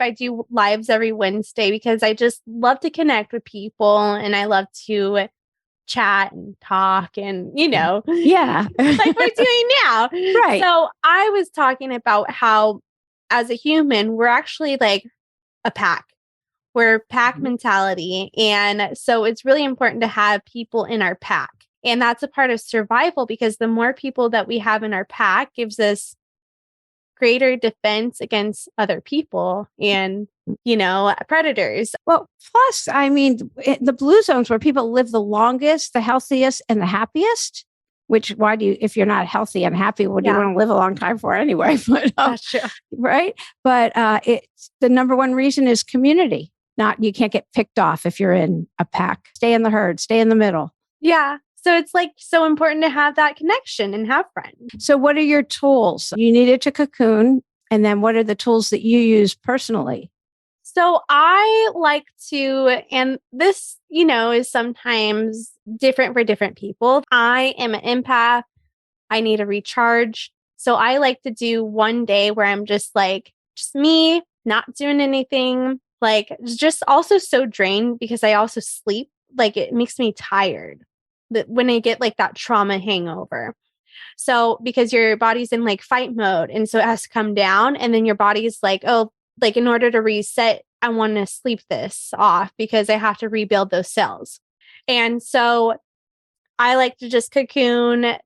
I do lives every Wednesday because I just love to connect with people and I love to chat and talk and, Yeah. like we're doing now. Right. So I was talking about how as a human, we're actually like a pack. We're pack mentality. And so it's really important to have people in our pack. And that's a part of survival because the more people that we have in our pack gives us greater defense against other people and, predators. Well, plus, I mean, the blue zones where people live the longest, the healthiest, and the happiest. Which why do you, if you're not healthy and happy, what do you want to live a long time for anyway? But, that's true, right? But it's the number one reason is community. Not you can't get picked off if you're in a pack. Stay in the herd. Stay in the middle. Yeah. So it's like so important to have that connection and have friends. So what are your tools? You needed to cocoon. And then what are the tools that you use personally? So I like to, and this, is sometimes different for different people. I am an empath. I need a recharge. So I like to do one day where I'm just me, not doing anything, like just also so drained because I also sleep. Like it makes me tired when I get like that trauma hangover. So because your body's in like fight mode and so it has to come down and then your body's like, oh, like in order to reset, I want to sleep this off because I have to rebuild those cells. And so I like to just cocoon,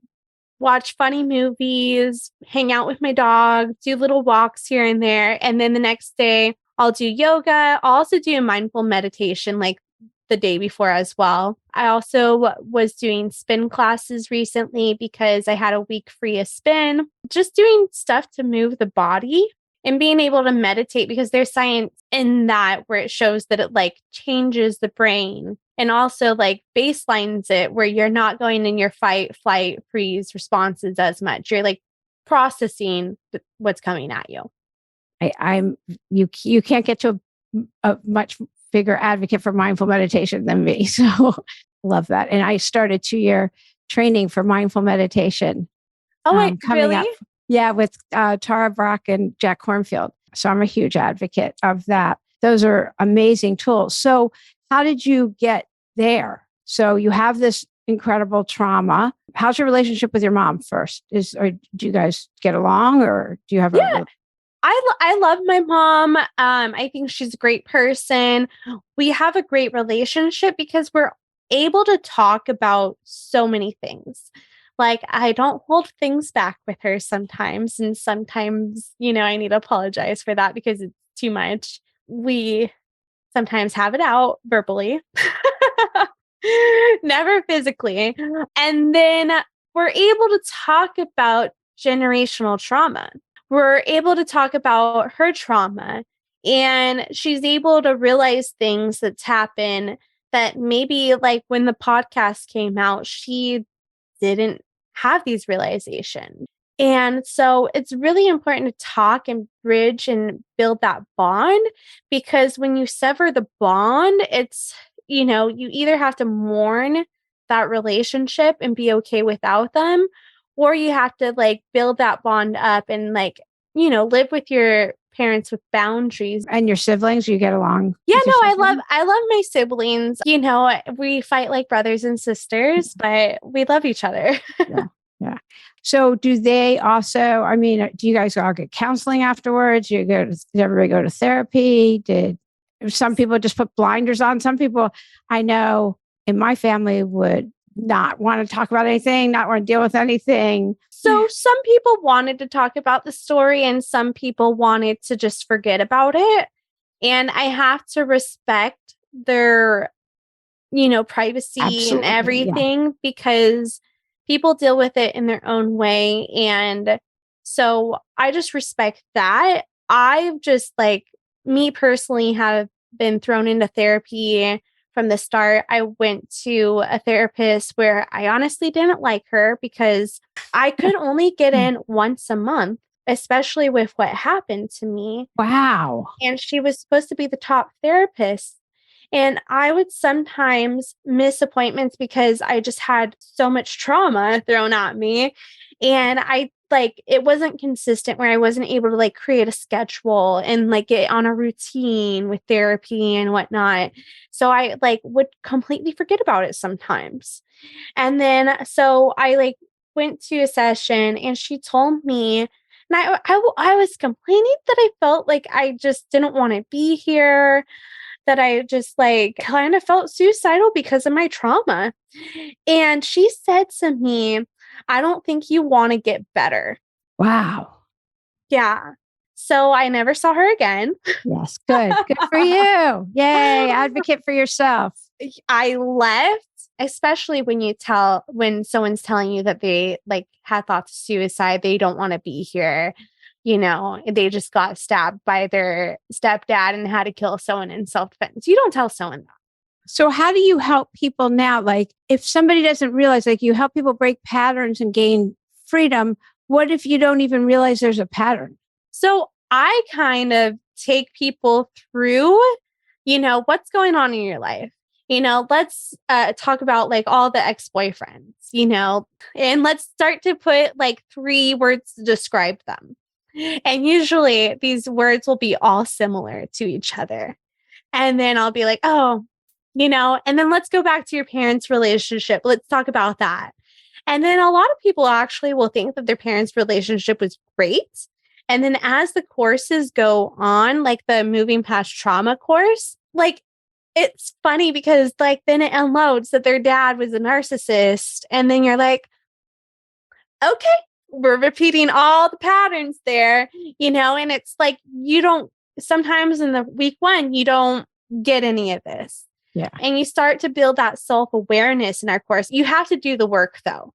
watch funny movies, hang out with my dog, do little walks here and there. And then the next day I'll do yoga. I'll also do a mindful meditation like the day before as well. I also was doing spin classes recently because I had a week free of spin, just doing stuff to move the body and being able to meditate because there's science in that where it shows that it like changes the brain and also like baselines it where you're not going in your fight, flight, freeze responses as much. You're like processing what's coming at you. You can't get to a much bigger advocate for mindful meditation than me. So love that. And I started 2-year training for mindful meditation. Oh, wait, coming really? up. Yeah, with Tara Brock and Jack Kornfield. So I'm a huge advocate of that. Those are amazing tools. So how did you get there? So you have this incredible trauma. How's your relationship with your mom first? Or do you guys get along or do you have I love my mom. I think she's a great person. We have a great relationship because we're able to talk about so many things. Like I don't hold things back with her sometimes. And sometimes, I need to apologize for that because it's too much. We sometimes have it out verbally, never physically. And then we're able to talk about generational trauma. We're able to talk about her trauma and she's able to realize things that's happened that maybe like when the podcast came out, she didn't have these realizations. And so it's really important to talk and bridge and build that bond because when you sever the bond, it's, you either have to mourn that relationship and be okay without them, or you have to like build that bond up and like, live with your parents with boundaries. And your siblings, you get along? Yeah, no, I love my siblings. We fight like brothers and sisters, but we love each other. Yeah. So do they also, do you guys all get counseling afterwards? Did everybody go to therapy? Did some people just put blinders on? Some people I know in my family would not want to talk about anything, not want to deal with anything. So some people wanted to talk about the story and some people wanted to just forget about it. And I have to respect their, privacy Absolutely, and everything because people deal with it in their own way. And so I just respect that. I've just me personally have been thrown into therapy from the start. I went to a therapist where I honestly didn't like her because I could only get in once a month, especially with what happened to me. Wow. And she was supposed to be the top therapist. And I would sometimes miss appointments because I just had so much trauma thrown at me. And I like it wasn't consistent where I wasn't able to like create a schedule and like get on a routine with therapy and whatnot. So I like would completely forget about it sometimes. And then so I like went to a session and she told me, and I was complaining that I felt like I just didn't want to be here, that I just like kind of felt suicidal because of my trauma. And she said to me, I don't think you want to get better. Wow. Yeah. So I never saw her again. Yes. Good. Good for you. Yay. Advocate for yourself. I left, especially when someone's telling you that they like had thoughts of suicide, they don't want to be here. They just got stabbed by their stepdad and had to kill someone in self-defense. You don't tell someone that. So how do you help people now? Like if somebody doesn't realize, like you help people break patterns and gain freedom, what if you don't even realize there's a pattern? So I kind of take people through, what's going on in your life. Let's talk about like all the ex-boyfriends, and let's start to put like 3 words to describe them. And usually these words will be all similar to each other. And then I'll be like, oh, and then let's go back to your parents' relationship. Let's talk about that. And then a lot of people actually will think that their parents' relationship was great. And then as the courses go on, like the moving past trauma course, like it's funny because like then it unloads that their dad was a narcissist. And then you're like, okay, we're repeating all the patterns there, and it's like sometimes in the week 1, you don't get any of this. Yeah. And you start to build that self-awareness in our course. You have to do the work though.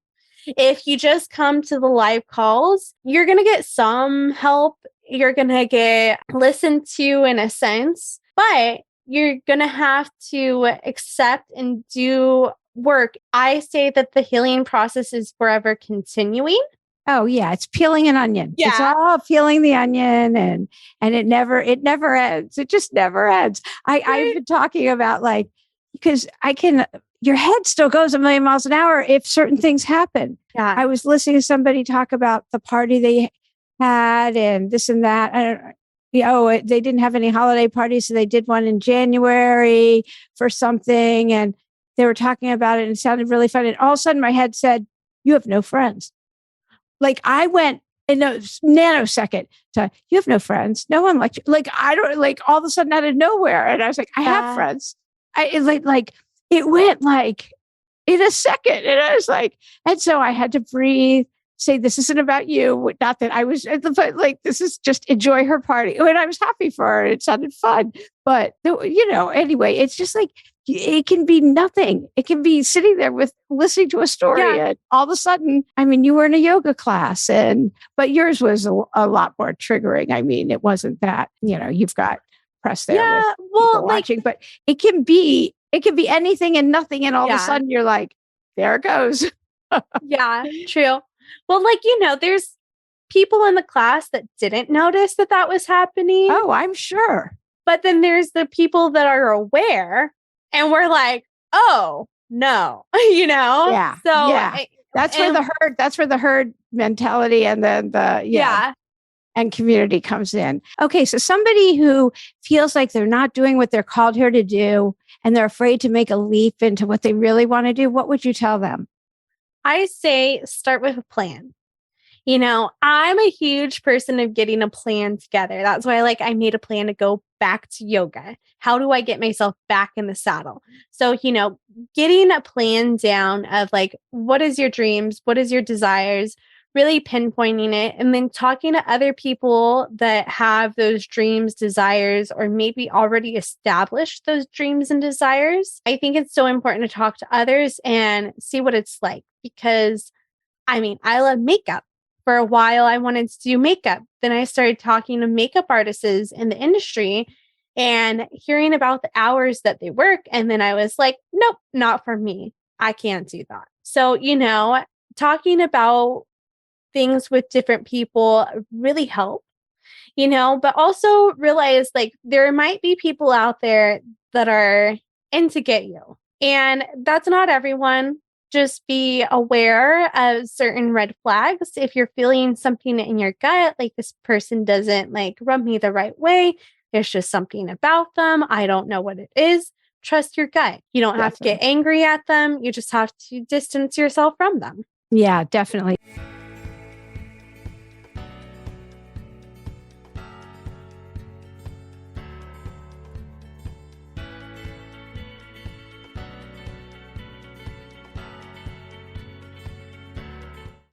If you just come to the live calls, you're going to get some help. You're going to get listened to in a sense, but you're going to have to accept and do work. I say that the healing process is forever continuing. Oh yeah, it's peeling an onion. Yeah. It's all peeling the onion and it never ends. It just never ends. I've been talking about like because your head still goes a million miles an hour if certain things happen. Yeah. I was listening to somebody talk about the party they had and this and that. They didn't have any holiday parties, so they did one in January for something, and they were talking about it, and it sounded really fun. And all of a sudden, my head said, "You have no friends." Like I went in a nanosecond to, "You have no friends, no one like you." Like I don't like all of a sudden out of nowhere, and I was like, "I have friends." It went like in a second, and I was like, and so I had to breathe. Say, this isn't about you. Not that I was at the point, like, this is just enjoy her party. And I was happy for her. It sounded fun. But, anyway, it's just like, it can be nothing. It can be sitting there with listening to a story. Yeah. And all of a sudden, I mean, you were in a yoga class but yours was a lot more triggering. I mean, it wasn't that, you've got press there with people watching, but it can be anything and nothing. And all of a sudden you're like, there it goes. Yeah, true. Well, there's people in the class that didn't notice that was happening. Oh, I'm sure. But then there's the people that are aware and we're like, oh, no, Yeah. So yeah. That's where the herd mentality and then and community comes in. Okay. So somebody who feels like they're not doing what they're called here to do and they're afraid to make a leap into what they really want to do, what would you tell them? I say start with a plan. I'm a huge person of getting a plan together. That's why I made a plan to go back to yoga. How do I get myself back in the saddle? So, getting a plan down of what is your dreams? What is your desires? Really pinpointing it and then talking to other people that have those dreams, desires, or maybe already established those dreams and desires. I think it's so important to talk to others and see what it's like because I love makeup. For a while, I wanted to do makeup. Then I started talking to makeup artists in the industry and hearing about the hours that they work. And then I was like, nope, not for me. I can't do that. So, talking about things with different people really help, but also realize there might be people out there that are in to get you. And that's not everyone. just be aware of certain red flags. If you're feeling something in your gut, like this person doesn't like rub me the right way, there's just something about them. I don't know what it is. Trust your gut. You don't have to get Definitely. angry at them. You just have to distance yourself from them. Yeah, definitely.